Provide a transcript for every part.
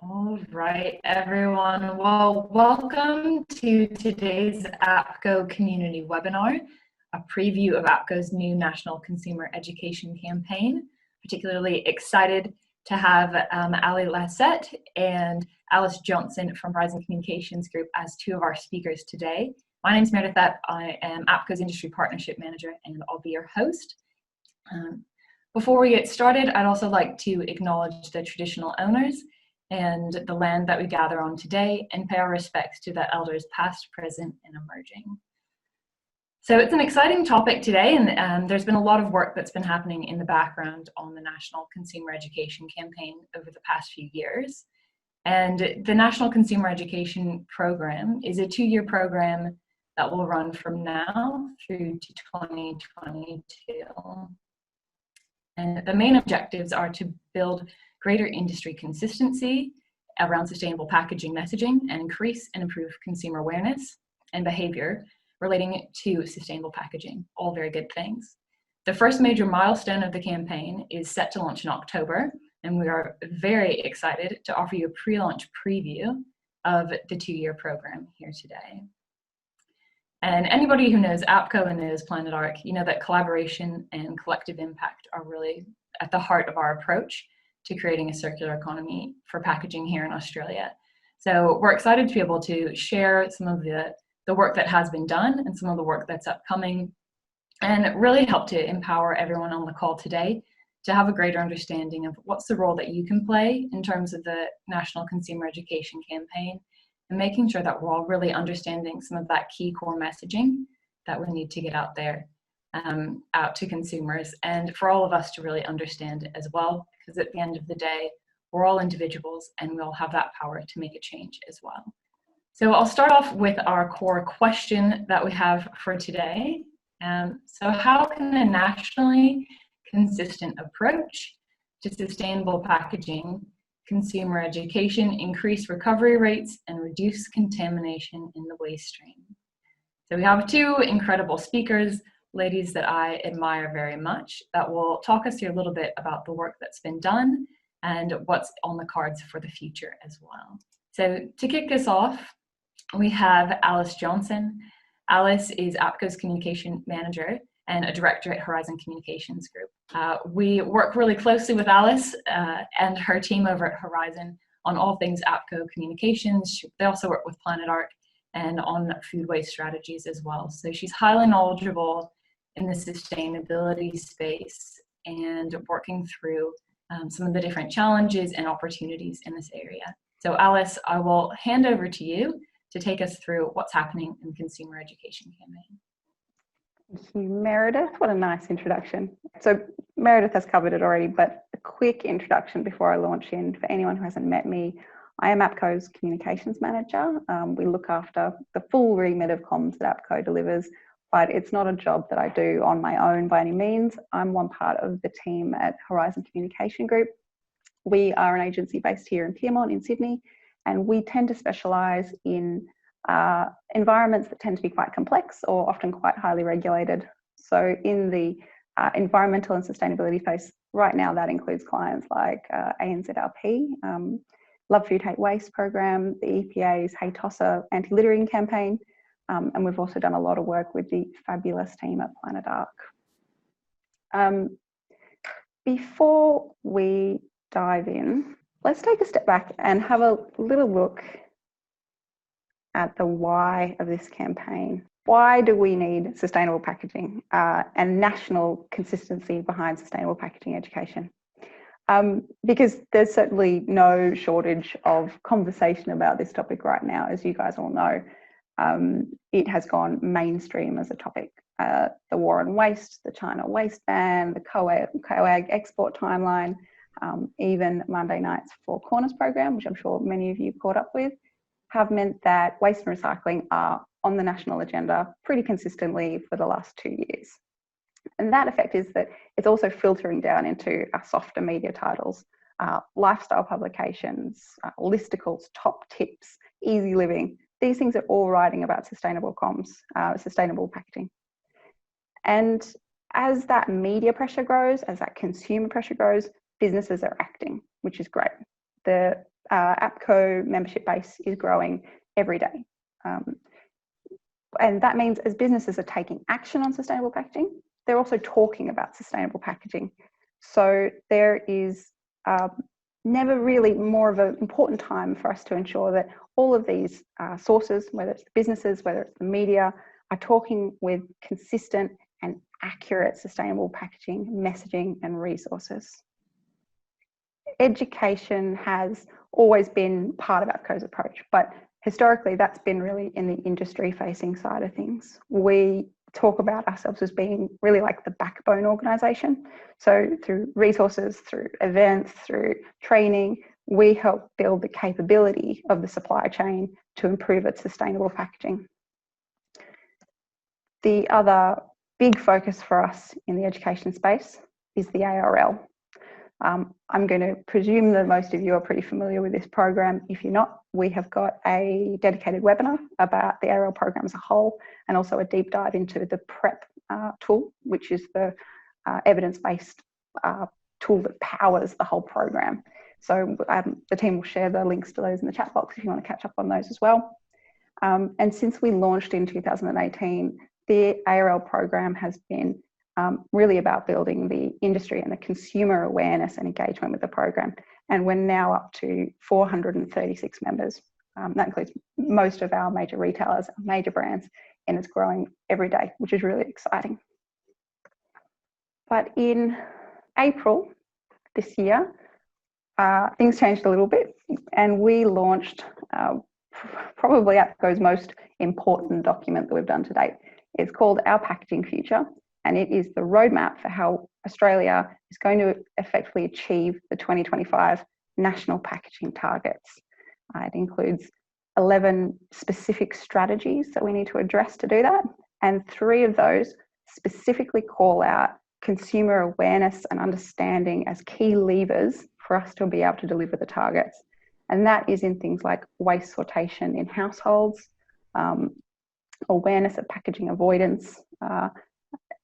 All right, everyone. Well, welcome to today's APCO community webinar, a preview of APCO's new National Consumer Education campaign. Particularly excited to have Alejandra Laclette and Alice Johnson from Horizon Communications Group as two of our speakers today. My name is Meredith. I am APCO's Industry Partnership Manager, and I'll be your host. Before we get started, I'd also like to acknowledge the traditional owners and the land that we gather on today, and pay our respects to the elders past, present, and emerging. So it's an exciting topic today, and there's been a lot of work that's been happening in the background on the National Consumer Education campaign over the past few years. And the National Consumer Education Program is a 2-year program that will run from now through to 2022. And the main objectives are to build greater industry consistency around sustainable packaging messaging and increase and improve consumer awareness and behavior relating to sustainable packaging, all very good things. The first major milestone of the campaign is set to launch in October, and we are very excited to offer you a pre-launch preview of the 2-year program here today. And anybody who knows APCO and knows Planet Arc, you know that collaboration and collective impact are really at the heart of our approach to creating a circular economy for packaging here in Australia. So we're excited to be able to share some of the work that has been done and some of the work that's upcoming, and really help to empower everyone on the call today to have a greater understanding of what's the role that you can play in terms of the National Consumer Education campaign, and making sure that we're all really understanding some of that key core messaging that we need to get out there, out to consumers, and for all of us to really understand it as well, because at the end of the day, we're all individuals and we all have that power to make a change as well. So I'll start off with our core question that we have for today. So how can a nationally consistent approach to sustainable packaging consumer education increase recovery rates and reduce contamination in the waste stream? So we have two incredible speakers, ladies that I admire very much, that will talk us through a little bit about the work that's been done and what's on the cards for the future as well. So to kick this off, we have Alice Johnson. Alice is APCO's Communication Manager and a Director at Horizon Communications Group. We work really closely with Alice and her team over at Horizon on all things APCO communications. They also work with Planet Arc and on food waste strategies as well. So she's highly knowledgeable in the sustainability space and working through some of the different challenges and opportunities in this area. So Alice, I will hand over to you to take us through what's happening in the consumer education campaign. Thank you, Meredith. What a nice introduction. So Meredith has covered it already, but a quick introduction before I launch in. For anyone who hasn't met me, I am APCO's Communications Manager. We look after the full remit of comms that APCO delivers, but it's not a job that I do on my own by any means. I'm one part of the team at Horizon Communication Group. We are an agency based here in Pyrmont in Sydney, and we tend to specialise in environments that tend to be quite complex or often quite highly regulated. So in the environmental and sustainability space, right now that includes clients like ANZRP, Love Food Hate Waste program, the EPA's Hey Tosser anti-littering campaign, and we've also done a lot of work with the fabulous team at Planet Arc. Before we dive in, let's take a step back and have a little look at the why of this campaign. Why do we need sustainable packaging and national consistency behind sustainable packaging education? Because there's certainly no shortage of conversation about this topic right now, as you guys all know. It has gone mainstream as a topic. The war on waste, the China waste ban, the COAG export timeline, even Monday night's Four Corners program, which I'm sure many of you caught up with, have meant that waste and recycling are on the national agenda pretty consistently for the last 2 years. And that effect is that it's also filtering down into our softer media titles, lifestyle publications, listicles, top tips, easy living. These things are all writing about sustainable comms, sustainable packaging. And as that media pressure grows, as that consumer pressure grows, businesses are acting, which is great. The APCO membership base is growing every day. And that means as businesses are taking action on sustainable packaging, they're also talking about sustainable packaging. So there is never really more of an important time for us to ensure that all of these sources, whether it's the businesses, whether it's the media, are talking with consistent and accurate sustainable packaging, messaging and resources. Education has always been part of APCO's approach, but historically that's been really in the industry facing side of things. We talk about ourselves as being really like the backbone organisation. So through resources, through events, through training, we help build the capability of the supply chain to improve its sustainable packaging. The other big focus for us in the education space is the ARL. I'm going to presume that most of you are pretty familiar with this program. If you're not, we have got a dedicated webinar about the ARL program as a whole, and also a deep dive into the PrEP tool, which is the evidence-based tool that powers the whole program. So the team will share the links to those in the chat box if you want to catch up on those as well. And since we launched in 2018, the ARL program has been really about building the industry and the consumer awareness and engagement with the program. And we're now up to 436 members. That includes most of our major retailers, major brands, and it's growing every day, which is really exciting. But in April this year, things changed a little bit, and we launched probably APCO's most important document that we've done to date. It's called Our Packaging Future, and it is the roadmap for how Australia is going to effectively achieve the 2025 national packaging targets. It includes 11 specific strategies that we need to address to do that, and 3 of those specifically call out consumer awareness and understanding as key levers for us to be able to deliver the targets. And that is in things like waste sortation in households, awareness of packaging avoidance,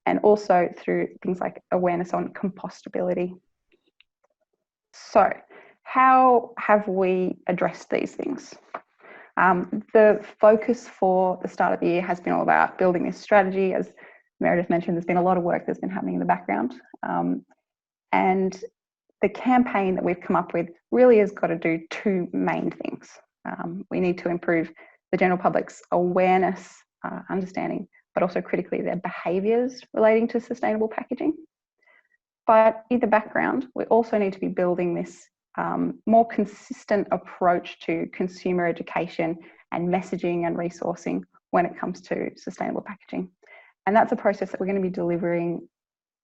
and also through things like awareness on compostability. So how have we addressed these things? The focus for the start of the year has been all about building this strategy. As Meredith mentioned, there's been a lot of work that's been happening in the background. And the campaign that we've come up with really has got to do 2 main things. We need to improve the general public's awareness, understanding, but also critically their behaviours relating to sustainable packaging. But in the background, we also need to be building this more consistent approach to consumer education and messaging and resourcing when it comes to sustainable packaging. And that's a process that we're going to be delivering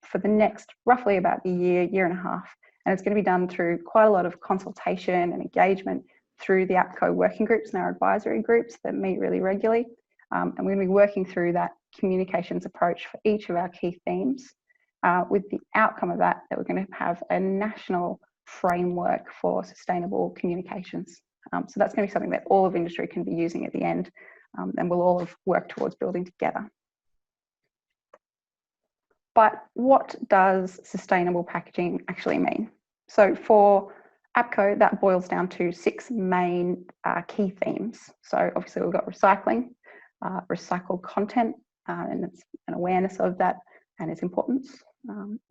for the next roughly about a year, year and a half. And it's going to be done through quite a lot of consultation and engagement through the APCO working groups and our advisory groups that meet really regularly. And we're going to be working through that communications approach for each of our key themes, with the outcome of that we're going to have a national framework for sustainable communications. So that's going to be something that all of industry can be using at the end, and we'll all work towards building together. But what does sustainable packaging actually mean? So for APCO, that boils down to 6 main key themes. So obviously we've got recycling, recycled content, and it's an awareness of that and its importance.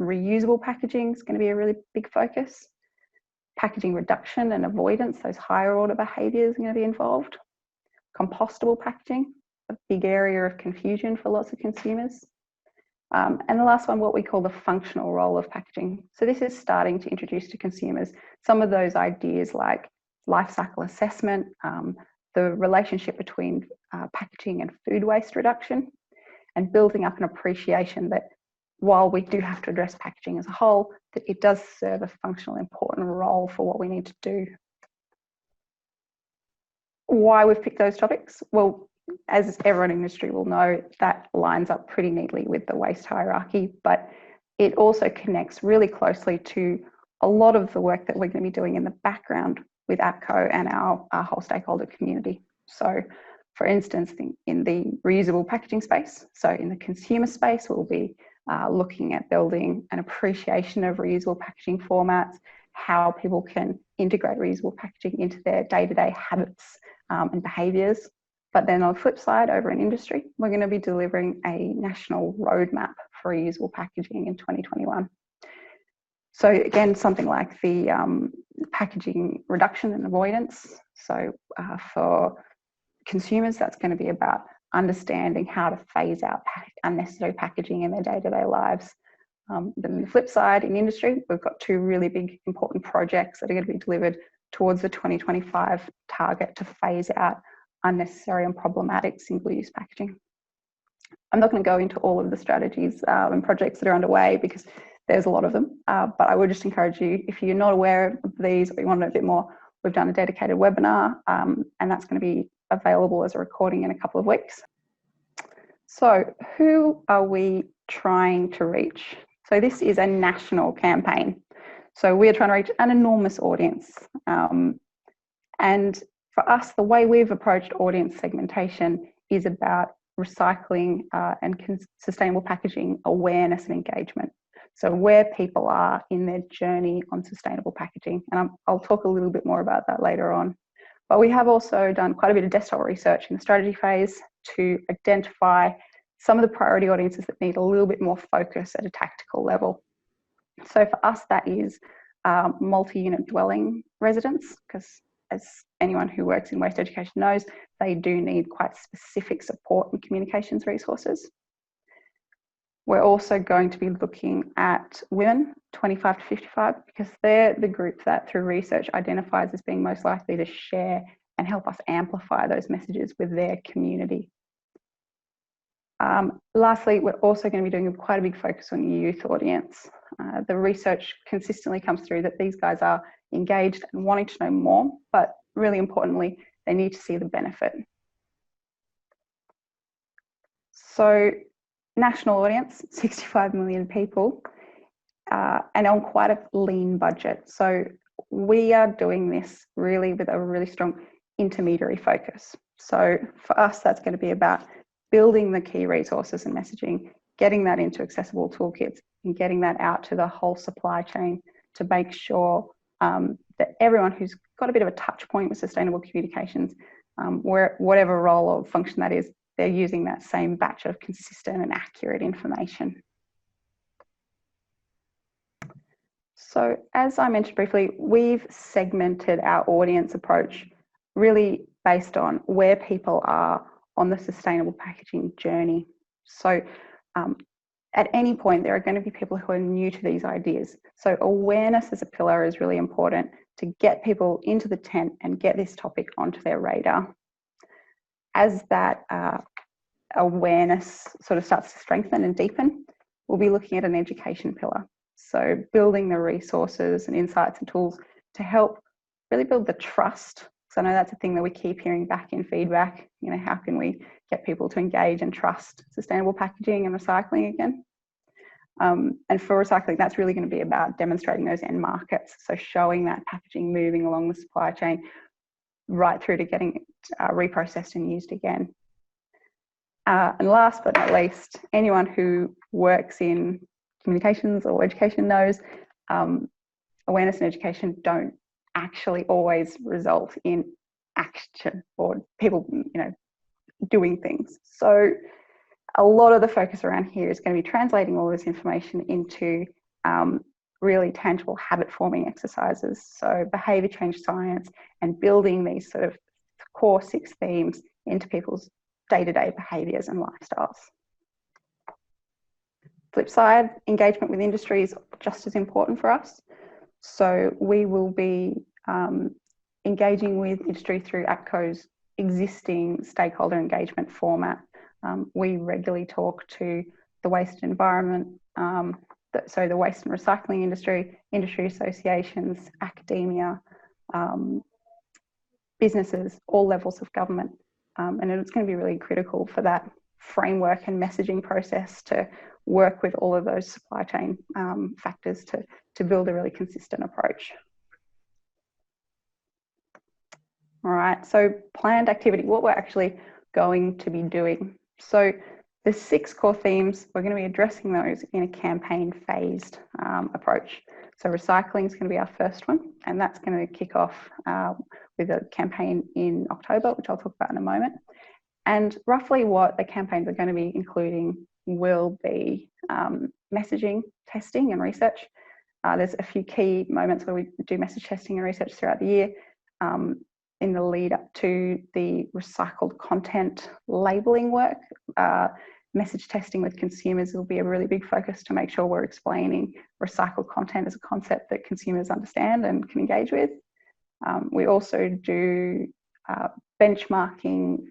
Reusable packaging is going to be a really big focus. Packaging reduction and avoidance, those higher order behaviours are going to be involved. Compostable packaging, a big area of confusion for lots of consumers. And the last one, what we call the functional role of packaging. So this is starting to introduce to consumers some of those ideas like life cycle assessment, the relationship between packaging and food waste reduction, and building up an appreciation that while we do have to address packaging as a whole, that it does serve a functional important role for what we need to do. Why we've picked those topics? Well, as everyone in industry will know, that lines up pretty neatly with the waste hierarchy, but it also connects really closely to a lot of the work that we're going to be doing in the background with APCO and our whole stakeholder community. So for instance, in the reusable packaging space, so in the consumer space, we'll be looking at building an appreciation of reusable packaging formats, how people can integrate reusable packaging into their day-to-day habits and behaviours. But then on the flip side, over in industry, we're going to be delivering a national roadmap for reusable packaging in 2021. So again, something like the packaging reduction and avoidance. So for consumers, that's going to be about understanding how to phase out unnecessary packaging in their day-to-day lives. Then on the flip side, in industry, we've got two really big important projects that are going to be delivered towards the 2025 target to phase out unnecessary and problematic single-use packaging. I'm not going to go into all of the strategies and projects that are underway because there's a lot of them, but I would just encourage you, if you're not aware of these or you want to know a bit more, we've done a dedicated webinar and that's going to be available as a recording in a couple of weeks. So who are we trying to reach? So this is a national campaign. So we're trying to reach an enormous audience. And for us, the way we've approached audience segmentation is about recycling and sustainable packaging awareness and engagement. So where people are in their journey on sustainable packaging. And I'll talk a little bit more about that later on. But we have also done quite a bit of desktop research in the strategy phase to identify some of the priority audiences that need a little bit more focus at a tactical level. So for us, that is multi-unit dwelling residents, because as anyone who works in waste education knows, they do need quite specific support and communications resources. We're also going to be looking at women 25 to 55 because they're the group that through research identifies as being most likely to share and help us amplify those messages with their community. Lastly, we're also going to be doing quite a big focus on youth audience. The research consistently comes through that these guys are engaged and wanting to know more, but really importantly, they need to see the benefit. So national audience, 65 million people, and on quite a lean budget. So we are doing this really with a really strong intermediary focus. So for us, that's going to be about building the key resources and messaging, getting that into accessible toolkits and getting that out to the whole supply chain to make sure that everyone who's got a bit of a touch point with sustainable communications, whatever role or function that is, they're using that same batch of consistent and accurate information. So as I mentioned briefly, we've segmented our audience approach really based on where people are on the sustainable packaging journey. So at any point, there are going to be people who are new to these ideas. So awareness as a pillar is really important to get people into the tent and get this topic onto their radar. As that awareness sort of starts to strengthen and deepen, we'll be looking at an education pillar. So building the resources and insights and tools to help really build the trust. So I know that's a thing that we keep hearing back in feedback. You know, how can we get people to engage and trust sustainable packaging and recycling again? And for recycling, that's really going to be about demonstrating those end markets. So showing that packaging moving along the supply chain right through to getting it reprocessed and used again. And last but not least, anyone who works in communications or education knows awareness and education don't actually always result in action or people, you know, doing things. So a lot of the focus around here is going to be translating all this information into really tangible habit forming exercises. So behaviour change science and building these sort of core 6 themes into people's day-to-day behaviours and lifestyles. Flip side, engagement with industry is just as important for us. So we will be engaging with industry through APCO's existing stakeholder engagement format. We regularly talk to the waste environment, so the waste and recycling industry, industry associations, academia, businesses, all levels of government. And it's going to be really critical for that framework and messaging process to work with all of those supply chain factors to build a really consistent approach. All right, so planned activity, what we're actually going to be doing. So the 6 core themes, we're going to be addressing those in a campaign phased approach. So recycling is going to be our first one, and that's going to kick off with a campaign in October, which I'll talk about in a moment. And roughly what the campaigns are going to be including will be messaging, testing and research. There's a few key moments where we do message testing and research throughout the year. In the lead up to the recycled content labelling work, message testing with consumers will be a really big focus to make sure we're explaining recycled content as a concept that consumers understand and can engage with. We also do benchmarking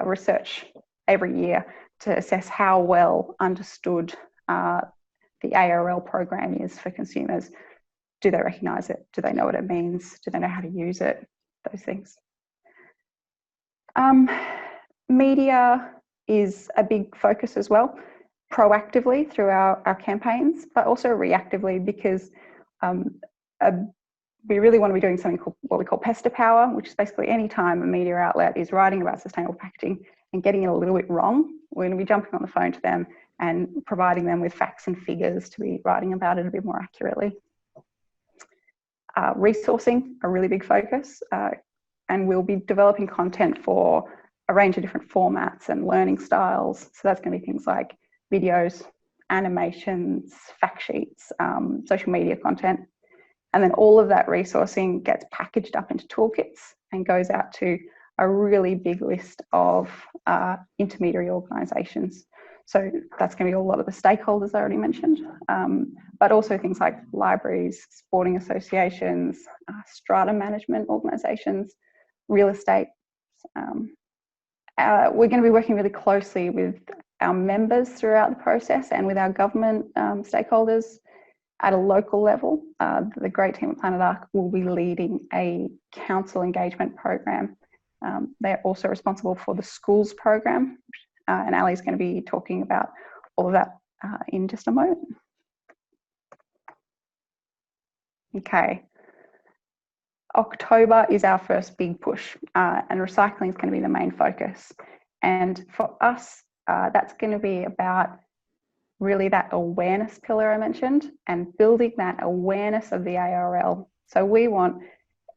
research every year to assess how well understood the ARL program is for consumers. Do they recognise it? Do they know what it means? Do they know how to use it? Those things. Media is a big focus as well, proactively through our campaigns, but also reactively, because we really want to be doing something called what we call pester power, which is basically any time a media outlet is writing about sustainable packaging and getting it a little bit wrong, we're going to be jumping on the phone to them and providing them with facts and figures to be writing about it a bit more accurately. Resourcing, a really big focus, and we'll be developing content for a range of different formats and learning styles. So that's going to be things like videos, animations, fact sheets, social media content. And then all of that resourcing gets packaged up into toolkits and goes out to a really big list of intermediary organisations. So that's going to be a lot of the stakeholders I already mentioned, but also things like libraries, sporting associations, strata management organisations, real estate. We're going to be working really closely with our members throughout the process and with our government stakeholders at a local level. The great team at Planet Arc will be leading a council engagement program. They're also responsible for the schools program, and Ali's going to be talking about all of that in just a moment. Okay. October is our first big push, and recycling is going to be the main focus. And for us, that's going to be about really that awareness pillar I mentioned, and building that awareness of the ARL. So we want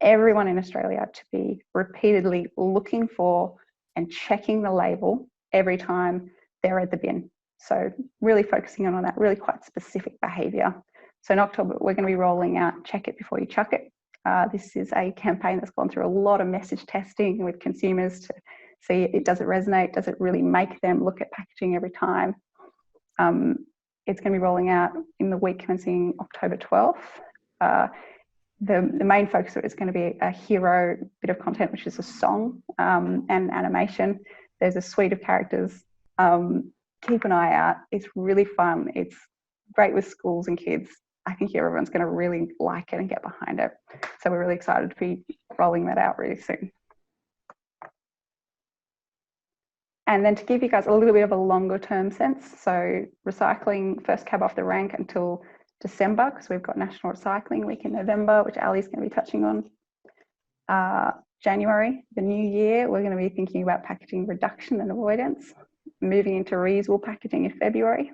everyone in Australia to be repeatedly looking for and checking the label every time they're at the bin. So really focusing on that really quite specific behaviour. So in October, we're going to be rolling out Check It Before You Chuck It. This is a campaign that's gone through a lot of message testing with consumers to see, does it resonate? Does it really make them look at packaging every time? It's going to be rolling out in the week commencing October 12th. The main focus of it is going to be a hero bit of content, which is a song and animation. There's a suite of characters. Keep an eye out. It's really fun. It's great with schools and kids. I think everyone's going to really like it and get behind it. So we're really excited to be rolling that out really soon. And then to give you guys a little bit of a longer term sense, so recycling first cab off the rank until December, because we've got National Recycling Week in November, which Ali's going to be touching on. January, the new year, we're going to be thinking about packaging reduction and avoidance, moving into reusable packaging in February.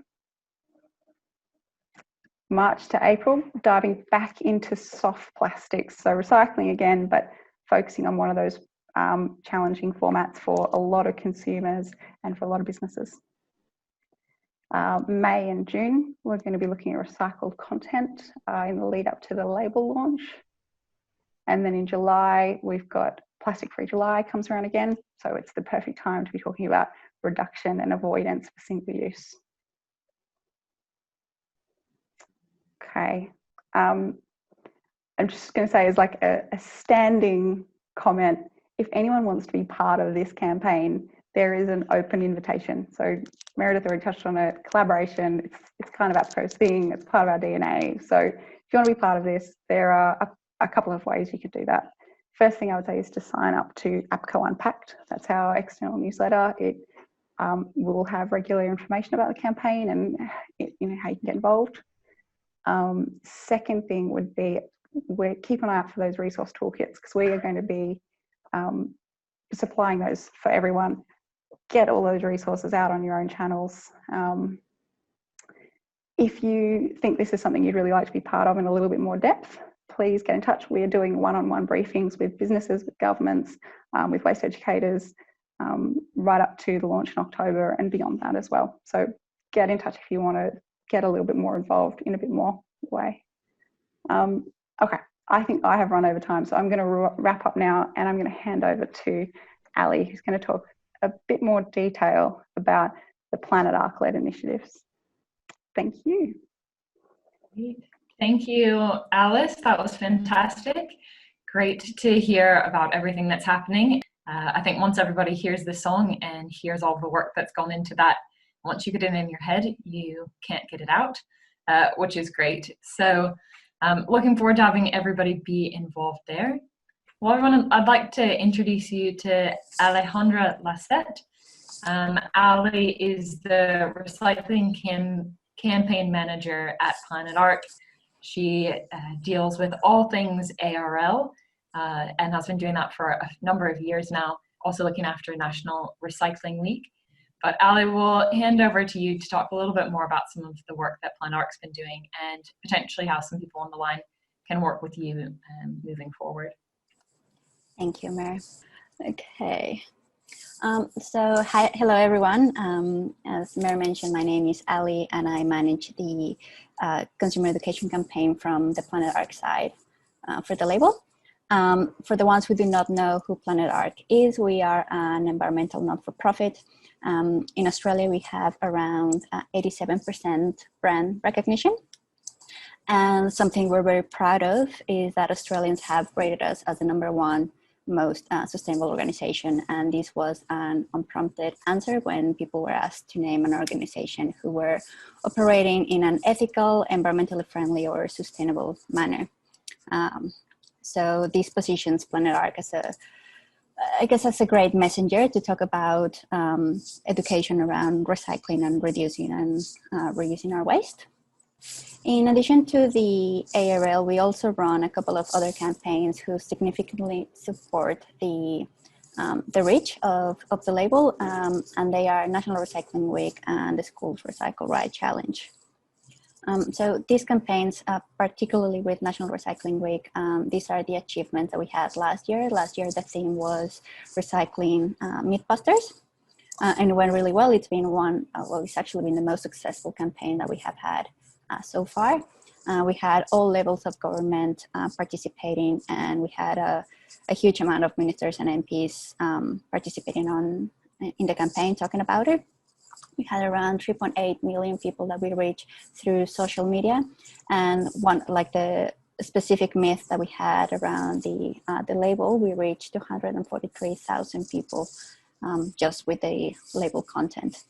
March to April, diving back into soft plastics. So recycling again, but focusing on one of those challenging formats for a lot of consumers and for a lot of businesses. May and June, we're going to be looking at recycled content in the lead up to the label launch. And then in July, we've got Plastic Free July comes around again. So it's the perfect time to be talking about reduction and avoidance for single use. Okay. I'm just going to say as like a standing comment, if anyone wants to be part of this campaign, there is an open invitation. So Meredith already touched on it, collaboration, it's kind of APCO's thing, it's part of our DNA. So if you want to be part of this, there are a couple of ways you could do that. First thing I would say is to sign up to APCO Unpacked. That's our external newsletter. It will have regular information about the campaign and how you can get involved. Second thing would be keep an eye out for those resource toolkits, because we are going to be supplying those for everyone. Get all those resources out on your own channels. If you think this is something you'd really like to be part of in a little bit more depth, please get in touch. We are doing one-on-one briefings with businesses, with governments, with waste educators, right up to the launch in October and beyond that as well. So get in touch if you want to get a little bit more involved in a bit more way. Okay, I think I have run over time, so I'm going to wrap up now, and I'm going to hand over to Ali, who's going to talk a bit more detail about the Planet Arc-led initiatives. Thank you. Thank you, Alice. That was fantastic. Great to hear about everything that's happening. I think once everybody hears the song and hears all the work that's gone into that, once you get it in your head, you can't get it out, which is great. So looking forward to having everybody be involved there. Well, everyone, I'd like to introduce you to Alejandra Laclette. Ali is the recycling campaign manager at Planet Arc. She deals with all things ARL and has been doing that for a number of years now, also looking after National Recycling Week. But Ali, will hand over to you to talk a little bit more about some of the work that Planet Arc's been doing and potentially how some people on the line can work with you moving forward. Thank you, Mary. Okay. Hello everyone. As Mary mentioned, my name is Ali and I manage the consumer education campaign from the Planet Arc side for the label. For the ones who do not know who Planet Arc is, we are an environmental not-for-profit. In Australia, we have around 87% brand recognition. And something we're very proud of is that Australians have rated us as the #1 most sustainable organization, and this was an unprompted answer when people were asked to name an organization who were operating in an ethical, environmentally friendly, or sustainable manner. So this positions Planet Arc as as a great messenger to talk about education around recycling and reducing and reusing our waste. In addition to the ARL, we also run a couple of other campaigns who significantly support the reach of the label, and they are National Recycling Week and the Schools Recycle Right Challenge. So these campaigns, particularly with National Recycling Week, these are the achievements that we had last year. Last year, the theme was recycling Mythbusters, and it went really well. It's been it's actually been the most successful campaign that we have had so far. We had all levels of government participating, and we had a huge amount of ministers and MPs participating in the campaign, talking about it. We had around 3.8 million people that we reached through social media, and the specific myth that we had around the label, we reached 243,000 people just with the label content.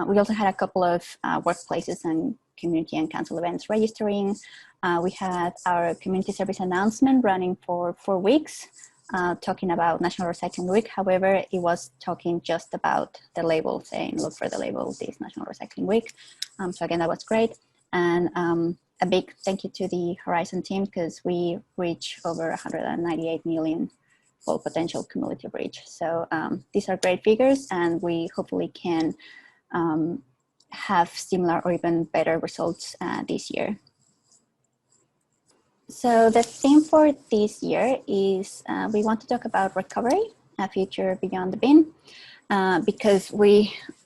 We also had a couple of workplaces and community and council events registering. We had our community service announcement running for 4 weeks, talking about National Recycling Week. However, it was talking just about the label, saying, look for the label this National Recycling Week. So again, that was great. And a big thank you to the Horizon team, because we reached over 198 million full potential cumulative reach. So these are great figures, and we hopefully can have similar or even better results this year. So the theme for this year is we want to talk about recovery, a future beyond the bin, because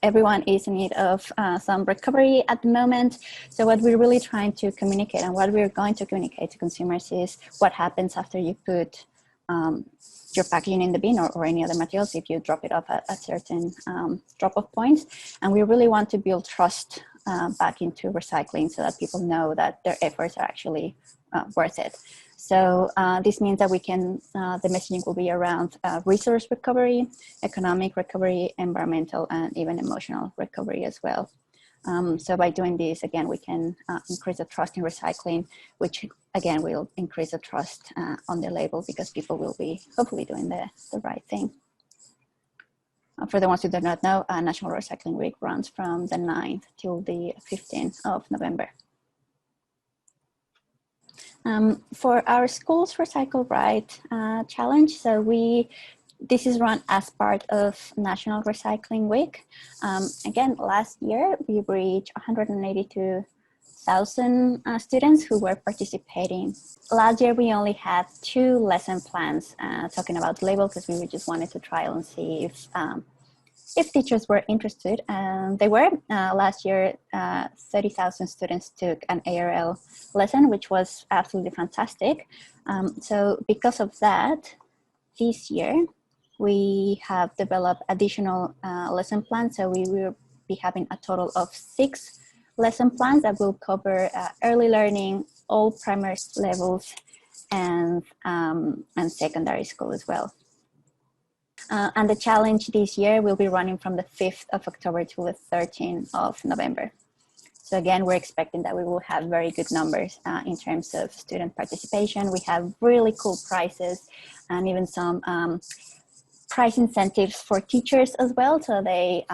everyone is in need of some recovery at the moment. So what we're really trying to communicate, and what we're going to communicate to consumers, is what happens after you put your packaging in the bin or any other materials if you drop it off at a certain drop-off points. And we really want to build trust back into recycling so that people know that their efforts are actually worth it. So this means that we can, the messaging will be around resource recovery, economic recovery, environmental, and even emotional recovery as well. So by doing this, again, we can increase the trust in recycling, which again will increase the trust on the label, because people will be hopefully doing the right thing. For the ones who do not know, National Recycling Week runs from the 9th till the 15th of November. For our Schools Recycle Right challenge, so this is run as part of National Recycling Week. Again, last year we reached 182 1,000 students who were participating. Last year, we only had 2 lesson plans talking about label because we just wanted to trial and see if teachers were interested, and they were. Last year, 30,000 students took an ARL lesson, which was absolutely fantastic. So because of that, this year, we have developed additional lesson plans. So we will be having a total of 6 lesson plans that will cover early learning, all primary levels, and secondary school as well. And the challenge this year will be running from the 5th of October to the 13th of November. So again, we're expecting that we will have very good numbers in terms of student participation. We have really cool prizes and even some prize incentives for teachers as well. So they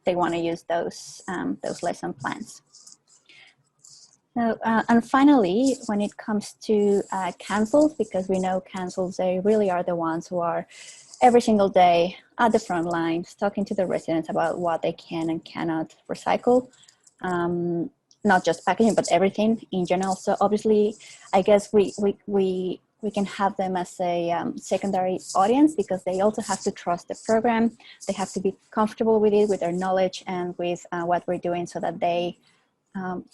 want to use those lesson plans. So, and finally, when it comes to councils, because we know councils, they really are the ones who are every single day at the front lines, talking to the residents about what they can and cannot recycle, not just packaging, but everything in general. So obviously, I guess we can have them as a secondary audience, because they also have to trust the program. They have to be comfortable with it, with their knowledge and with what we're doing, so that they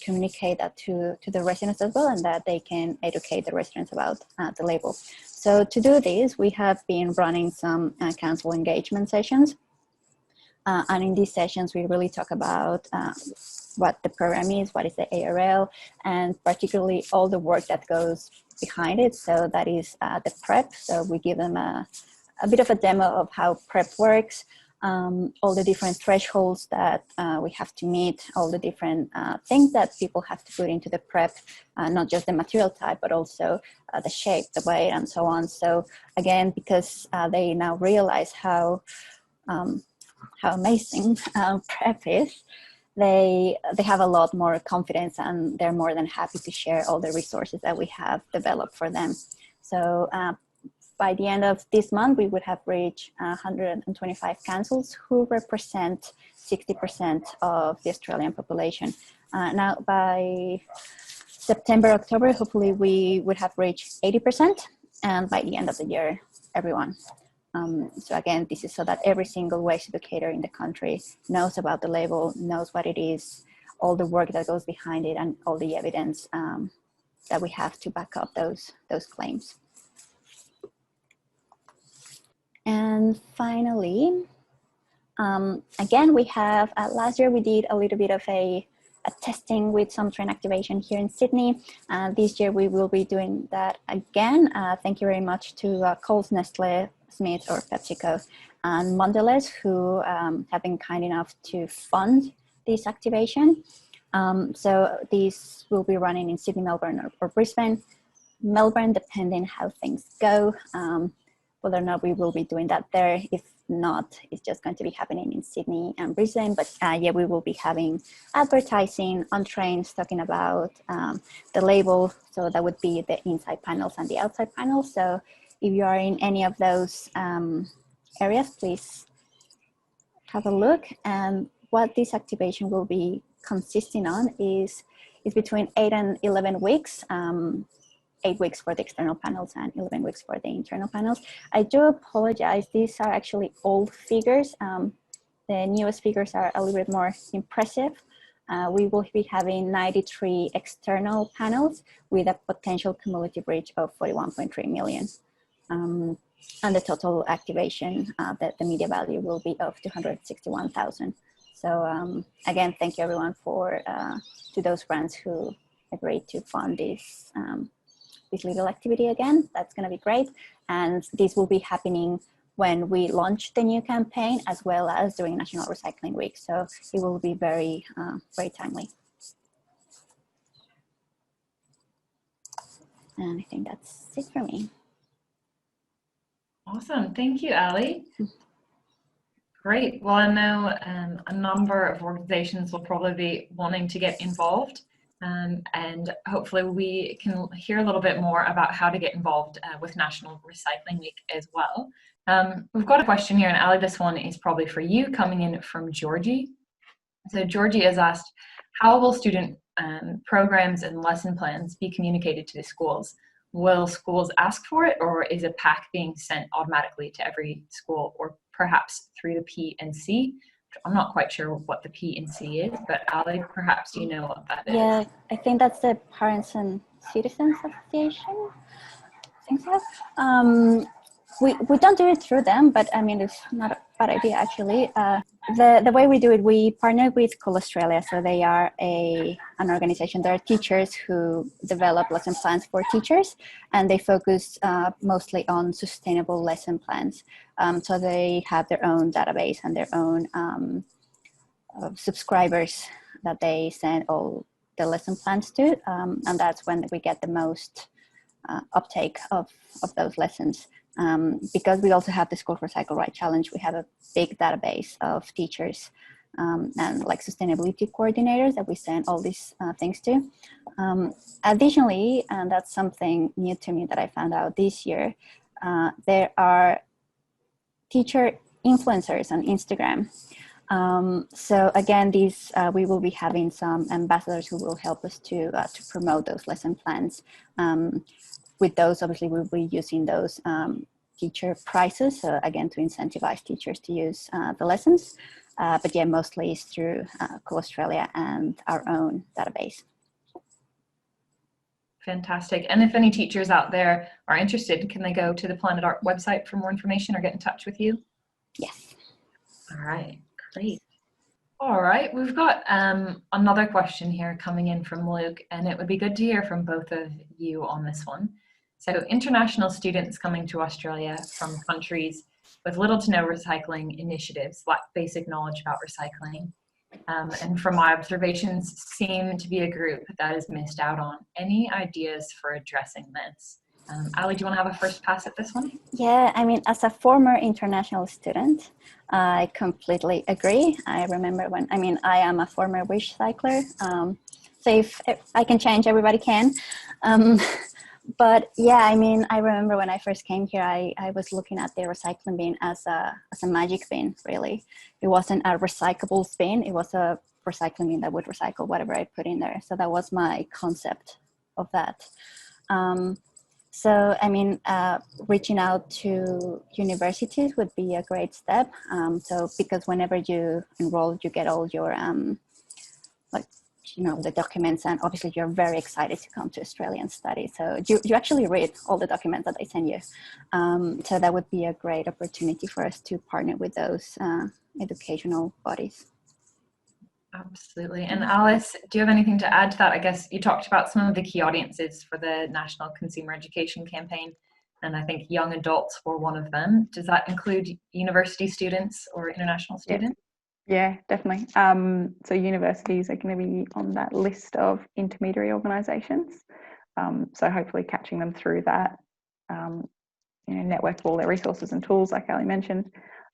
communicate that to the residents as well, and that they can educate the residents about the label. So to do this, we have been running some council engagement sessions. And in these sessions, we really talk about what the program is, what is the ARL, and particularly all the work that goes behind it. So that is the prep. So we give them a bit of a demo of how prep works, all the different thresholds that we have to meet, all the different things that people have to put into the prep, not just the material type, but also the shape, the weight, and so on. So again, because they now realize how amazing prep is, they have a lot more confidence, and they're more than happy to share all the resources that we have developed for them. So by the end of this month, we would have reached 125 councils who represent 60% of the Australian population. Now, by September, October, hopefully we would have reached 80%, and by the end of the year, everyone. So again, this is so that every single waste educator in the country knows about the label, knows what it is, all the work that goes behind it, and all the evidence that we have to back up those claims. And finally, again, we have, last year we did a little bit of a testing with some train activation here in Sydney. This year we will be doing that again. Thank you very much to Coles, Nestle, Smith, or PepsiCo, and Mondelez, who have been kind enough to fund this activation. So these will be running in Sydney, Melbourne, or Brisbane. Melbourne, depending how things go, whether or not we will be doing that there. If not, it's just going to be happening in Sydney and Brisbane. But yeah, we will be having advertising on trains talking about the label. So that would be the inside panels and the outside panels. So if you are in any of those areas, please have a look. And what this activation will be consisting on is between 8 and 11 weeks. 8 weeks for the external panels and 11 weeks for the internal panels. I do apologize. These are actually old figures. The newest figures are a little bit more impressive. We will be having 93 external panels with a potential cumulative reach of 41.3 million. And the total activation, that the media value will be of 261,000. So again, thank you everyone to those brands who agreed to fund this little activity again. That's going to be great. And this will be happening when we launch the new campaign, as well as during National Recycling Week. So it will be very, very timely. And I think that's it for me. Awesome. Thank you, Ali. Great. Well, I know a number of organizations will probably be wanting to get involved. And hopefully we can hear a little bit more about how to get involved with National Recycling Week as well. We've got a question here, and Ali, this one is probably for you, coming in from Georgie. So Georgie has asked, how will student programs and lesson plans be communicated to the schools? Will schools ask for it, or is a pack being sent automatically to every school, or perhaps through the P&C? I'm not quite sure what the P&C is, but Ali, perhaps you know what that is. Yeah, I think that's the Parents and Citizens Association. I think so. We don't do it through them, but I mean, it's not a bad idea actually. The way we do it, we partner with Cool Australia. So they are an organization. There are teachers who develop lesson plans for teachers, and they focus mostly on sustainable lesson plans. So they have their own database and their own subscribers that they send all the lesson plans to, and that's when we get the most uptake of those lessons. Because we also have the School Recycle Right Challenge, we have a big database of teachers and like sustainability coordinators that we send all these things to. Additionally, and that's something new to me that I found out this year, there are teacher influencers on Instagram. So again, these we will be having some ambassadors who will help us to promote those lesson plans. With those, obviously, we'll be using those teacher prices, again, to incentivize teachers to use the lessons. But yeah, mostly it's through Cool Australia and our own database. Fantastic. And if any teachers out there are interested, can they go to the Planet Art website for more information or get in touch with you? Yes. All right, great. All right, we've got another question here coming in from Luke, and it would be good to hear from both of you on this one. So international students coming to Australia from countries with little to no recycling initiatives lack basic knowledge about recycling. And from my observations, seem to be a group that is missed out on. Any ideas for addressing this? Ali, do you want to have a first pass at this one? Yeah, I mean, as a former international student, I completely agree. I remember when, I mean, I am a former wish cycler. So if I can change, everybody can. But yeah, I mean, I remember when I first came here, I was looking at the recycling bin as a magic bin, really. It wasn't a recyclable bin. It was a recycling bin that would recycle whatever I put in there. So that was my concept of that. So, I mean, reaching out to universities would be a great step. So, because whenever you enroll, you get all your, like, you know, the documents, and obviously you're very excited to come to Australia and study. So you actually read all the documents that they send you. So that would be a great opportunity for us to partner with those educational bodies. Absolutely. And Alice, do you have anything to add to that? I guess you talked about some of the key audiences for the National Consumer Education Campaign, and I think young adults were one of them. Does that include university students or international students? Yeah, definitely. So universities are going to be on that list of intermediary organisations. So hopefully catching them through that, network of all their resources and tools, like Ali mentioned.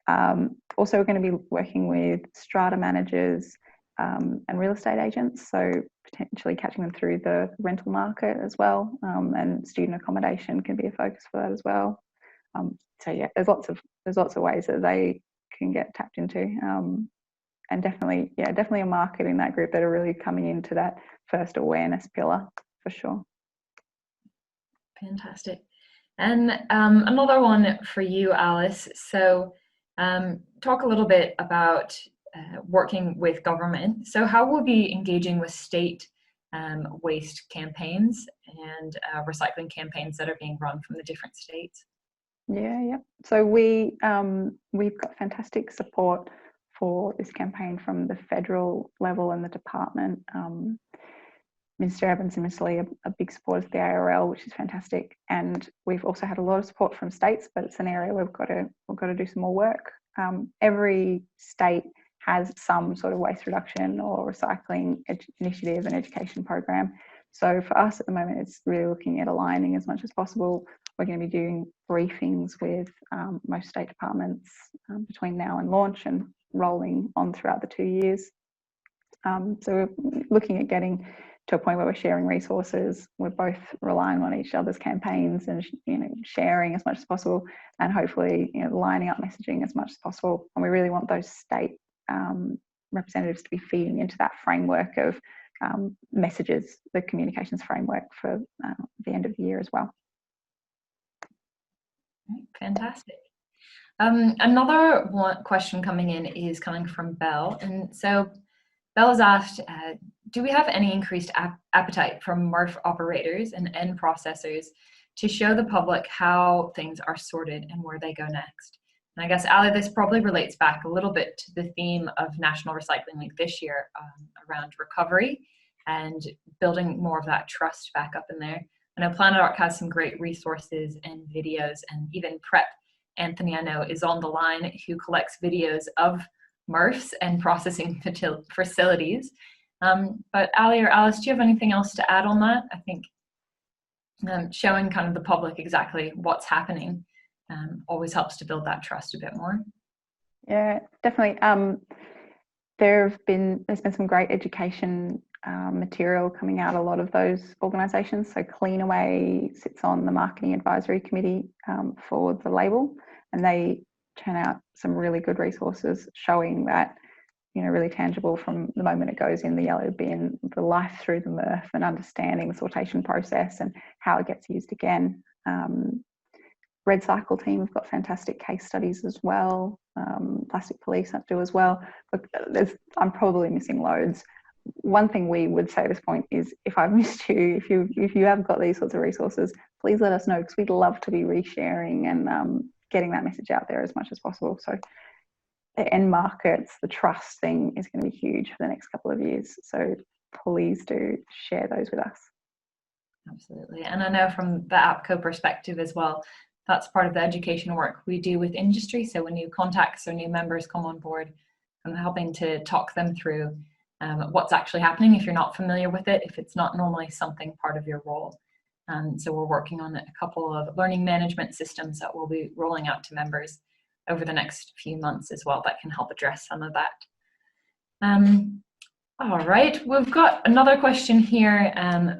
Also, we're going to be working with strata managers and real estate agents, so potentially catching them through the rental market as well, and student accommodation can be a focus for that as well. So yeah, there's lots of ways that they can get tapped into, and definitely a market in that group that are really coming into that first awareness pillar for sure. Fantastic. And another one for you, Alice. So talk a little bit about working with government. So how will be engaging with state waste campaigns and recycling campaigns that are being run from the different states? Yeah. So we've got fantastic support for this campaign from the federal level and the department. Minister Evans and Ms. Lee are big supporters of the ARL, which is fantastic. And we've also had a lot of support from states, but it's an area we've got to do some more work. Every state has some sort of waste reduction or recycling initiative and education program. So for us at the moment, it's really looking at aligning as much as possible. We're going to be doing briefings with most state departments between now and launch, and rolling on throughout the 2 years. So we're looking at getting to a point where we're sharing resources. We're both relying on each other's campaigns and sharing as much as possible, and hopefully lining up messaging as much as possible. And we really want those state representatives to be feeding into that framework of messages, the communications framework for the end of the year as well. Fantastic. Another question coming in is coming from Belle. And so Belle has asked, do we have any increased appetite from MRF operators and end processors to show the public how things are sorted and where they go next? And I guess, Ali, this probably relates back a little bit to the theme of National Recycling Week this year around recovery and building more of that trust back up in there. I know Planet Arc has some great resources and videos, and even Prep, Anthony, I know, is on the line, who collects videos of MRFs and processing facilities. But Ali or Alice, do you have anything else to add on that? I think showing kind of the public exactly what's happening always helps to build that trust a bit more. Yeah, definitely. There's been some great education material coming out of a lot of those organisations. So Cleanaway sits on the marketing advisory committee for the label, and they turn out some really good resources showing that, you know, really tangible from the moment it goes in the yellow bin, the life through the MRF, and understanding the sortation process and how it gets used again. Red Cycle team have got fantastic case studies as well. Plastic Police do as well. Look, I'm probably missing loads. One thing we would say at this point is, if I've missed you, if you have got these sorts of resources, please let us know, because we'd love to be resharing and getting that message out there as much as possible. So the end markets, the trust thing is going to be huge for the next couple of years. So please do share those with us. Absolutely. And I know from the APCO perspective as well, that's part of the education work we do with industry. So when new contacts or new members come on board, I'm helping to talk them through what's actually happening if you're not familiar with it, if it's not normally something part of your role. So we're working on a couple of learning management systems that we'll be rolling out to members over the next few months as well that can help address some of that. All right, we've got another question here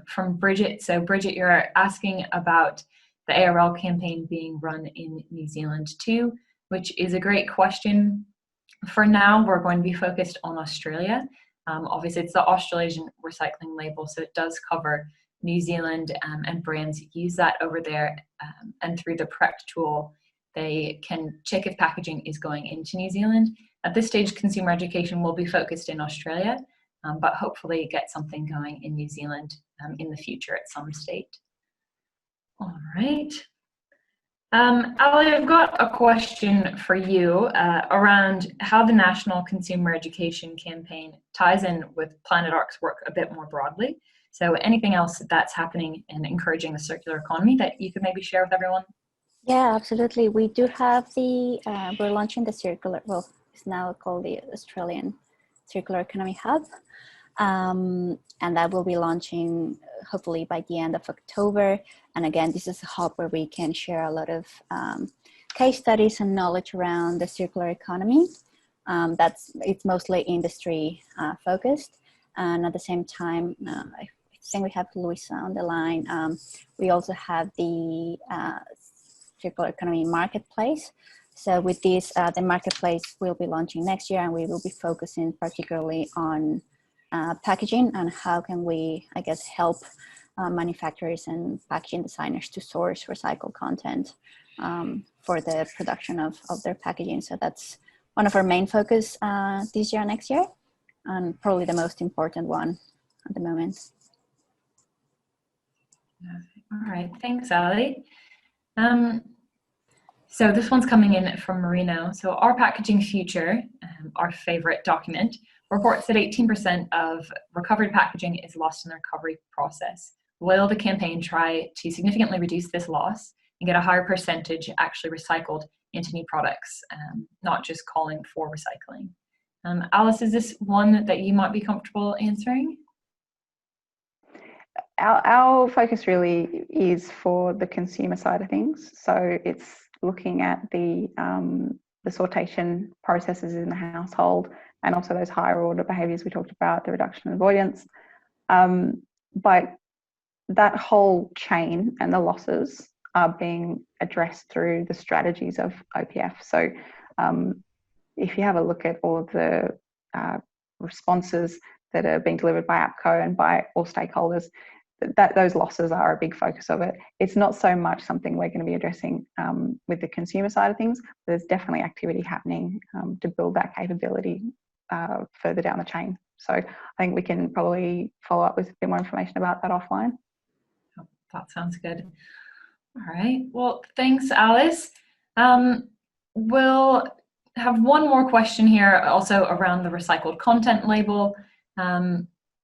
from Bridget. So Bridget, you're asking about the ARL campaign being run in New Zealand too, which is a great question. For now, we're going to be focused on Australia. Obviously, it's the Australasian recycling label, so it does cover New Zealand, and brands use that over there. And through the Prep tool, they can check if packaging is going into New Zealand. At this stage, consumer education will be focused in Australia, but hopefully get something going in New Zealand in the future at some state. All right. Ali, I've got a question for you around how the National Consumer Education Campaign ties in with Planet Arc's work a bit more broadly. So anything else that's happening and encouraging the circular economy that you could maybe share with everyone? Yeah, absolutely. We do have we're launching the circular, well, it's now called the Australian Circular Economy Hub. And that will be launching hopefully by the end of October. And again, this is a hub where we can share a lot of case studies and knowledge around the circular economy. It's mostly industry focused. And at the same time, I think we have Luisa on the line. We also have the circular economy marketplace. So with this, the marketplace will be launching next year, and we will be focusing particularly on packaging and how can we, I guess, help manufacturers and packaging designers to source recycled content for the production of their packaging. So that's one of our main focus this year and next year, and probably the most important one at the moment. All right, thanks, Ali. So this one's coming in from Marino. So Our Packaging Future, our favorite document, reports that 18% of recovered packaging is lost in the recovery process. Will the campaign try to significantly reduce this loss and get a higher percentage actually recycled into new products, not just calling for recycling? Alice, is this one that you might be comfortable answering? Our focus really is for the consumer side of things. So it's looking at the sortation processes in the household, and also those higher order behaviours we talked about, the reduction and avoidance. But that whole chain and the losses are being addressed through the strategies of OPF. So if you have a look at all of the responses, that are being delivered by APCO and by all stakeholders, those losses are a big focus of it. It's not so much something we're going to be addressing with the consumer side of things, but there's definitely activity happening to build that capability further down the chain. So I think we can probably follow up with a bit more information about that offline. Oh, that sounds good. All right. Well, thanks, Alice. We'll have one more question here also around the recycled content label.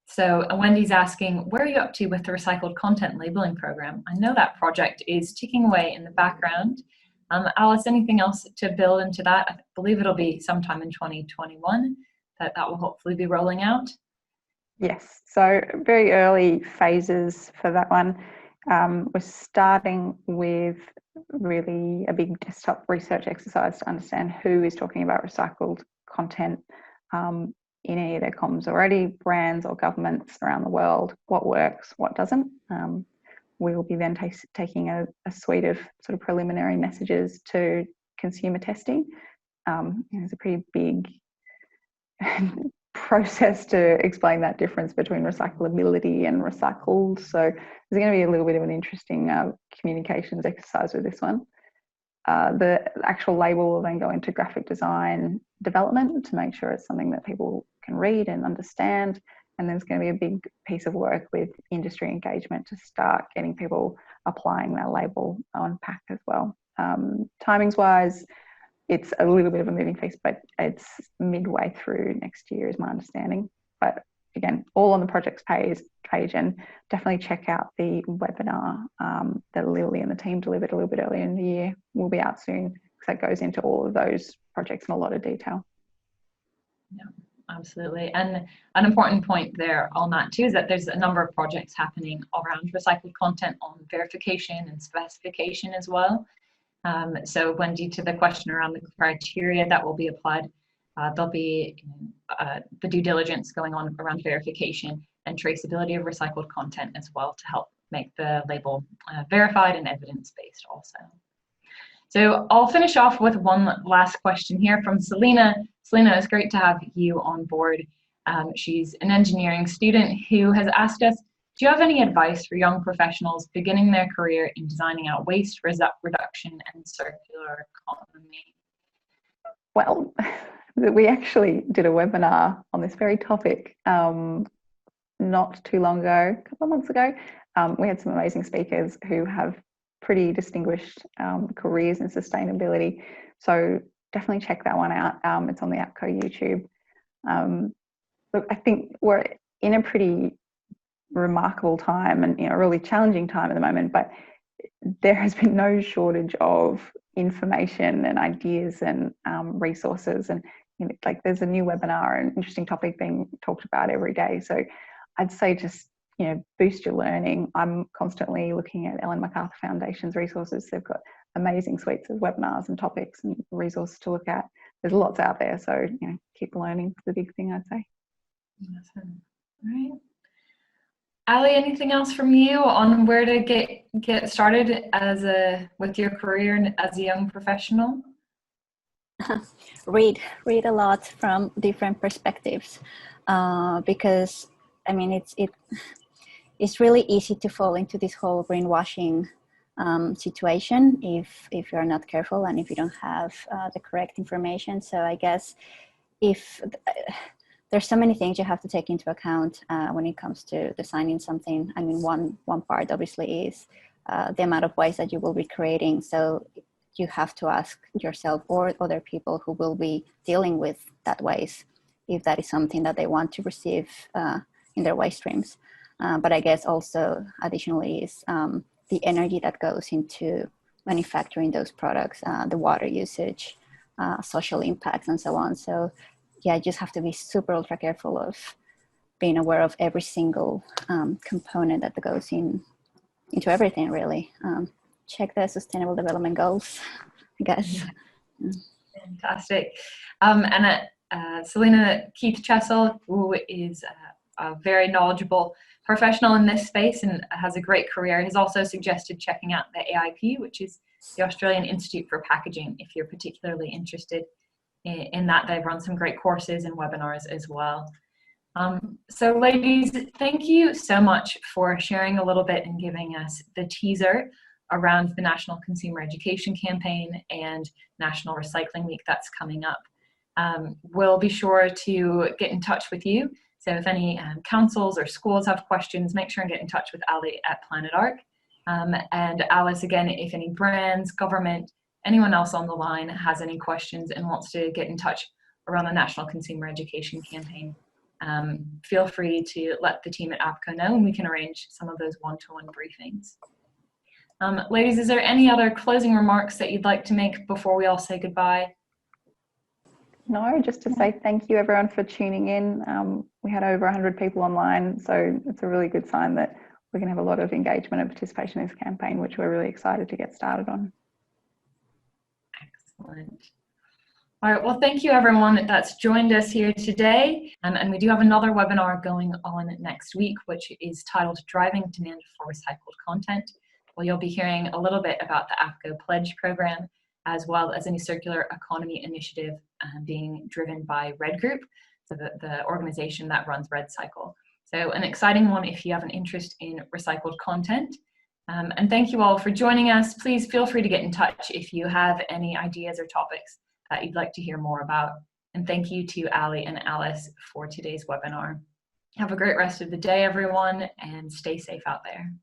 So Wendy's asking, where are you up to with the recycled content labeling program? I know that project is ticking away in the background. Alice, anything else to build into that? I believe it'll be sometime in 2021 that will hopefully be rolling out. Yes, so very early phases for that one. We're starting with really a big desktop research exercise to understand who is talking about recycled content in any of their comms already, brands or governments around the world, what works, what doesn't. We will be then taking a suite of sort of preliminary messages to consumer testing. It's a pretty big process to explain that difference between recyclability and recycled. So there's going to be a little bit of an interesting communications exercise with this one. The actual label will then go into graphic design development to make sure it's something that people can read and understand. And there's going to be a big piece of work with industry engagement to start getting people applying that label on pack as well. Timings wise, it's a little bit of a moving piece, but it's midway through next year is my understanding. But again, all on the projects page, and definitely check out the webinar that Lily and the team delivered a little bit earlier in the year. Will be out soon because that goes into all of those projects in a lot of detail. Yeah, absolutely. And an important point there on that too is that there's a number of projects happening around recycled content on verification and specification as well. So Wendy, to the question around the criteria that will be applied, there'll be the due diligence going on around verification and traceability of recycled content as well to help make the label verified and evidence-based also. So I'll finish off with one last question here from Selena. Selena, it's great to have you on board. She's an engineering student who has asked us, do you have any advice for young professionals beginning their career in designing out waste reduction and circular economy? Well, we actually did a webinar on this very topic not too long ago, a couple of months ago. We had some amazing speakers who have pretty distinguished careers in sustainability. So definitely check that one out. It's on the APCO YouTube. Look, I think we're in a pretty remarkable time and a really challenging time at the moment, but there has been no shortage of information and ideas and resources, and like there's a new webinar and interesting topic being talked about every day. So I'd say just boost your learning. I'm constantly looking at Ellen MacArthur Foundation's resources. They've got amazing suites of webinars and topics and resources to look at. There's lots out there, so keep learning is the big thing, I'd say. Awesome. All right. Ali, anything else from you on where to get started with your career and as a young professional? Read a lot from different perspectives, because I mean it's really easy to fall into this whole greenwashing situation if you're not careful and if you don't have the correct information. So I guess there's so many things you have to take into account when it comes to designing something. I mean, one part obviously is the amount of waste that you will be creating. So you have to ask yourself or other people who will be dealing with that waste if that is something that they want to receive in their waste streams. But I guess also additionally is the energy that goes into manufacturing those products, the water usage, social impacts, and so on. So yeah, I just have to be super ultra careful of being aware of every single component that goes into everything, really. Check the Sustainable Development Goals, I guess. Yeah. Fantastic. And Selena Keith Chessel, who is a very knowledgeable professional in this space and has a great career, has also suggested checking out the AIP, which is the Australian Institute for Packaging, if you're particularly interested in that. They've run some great courses and webinars as well. So ladies, thank you so much for sharing a little bit and giving us the teaser around the National Consumer Education Campaign and National Recycling Week that's coming up. We'll be sure to get in touch with you. So if any councils or schools have questions, make sure and get in touch with Ali at Planet Arc. And Alice, again, if any brands, government, anyone else on the line has any questions and wants to get in touch around the National Consumer Education Campaign, feel free to let the team at APCO know, and we can arrange some of those one-to-one briefings. Ladies, is there any other closing remarks that you'd like to make before we all say goodbye? No, just to say thank you everyone for tuning in. We had over 100 people online, so it's a really good sign that we're going to have a lot of engagement and participation in this campaign, which we're really excited to get started on. Excellent. All right, well, thank you everyone that's joined us here today. And we do have another webinar going on next week, which is titled Driving Demand for Recycled Content. Well, you'll be hearing a little bit about the APCO Pledge program, as well as a new circular economy initiative being driven by Red Group, so the organization that runs Red Cycle. So an exciting one if you have an interest in recycled content. And thank you all for joining us. Please feel free to get in touch if you have any ideas or topics that you'd like to hear more about. And thank you to Ali and Alice for today's webinar. Have a great rest of the day, everyone, and stay safe out there.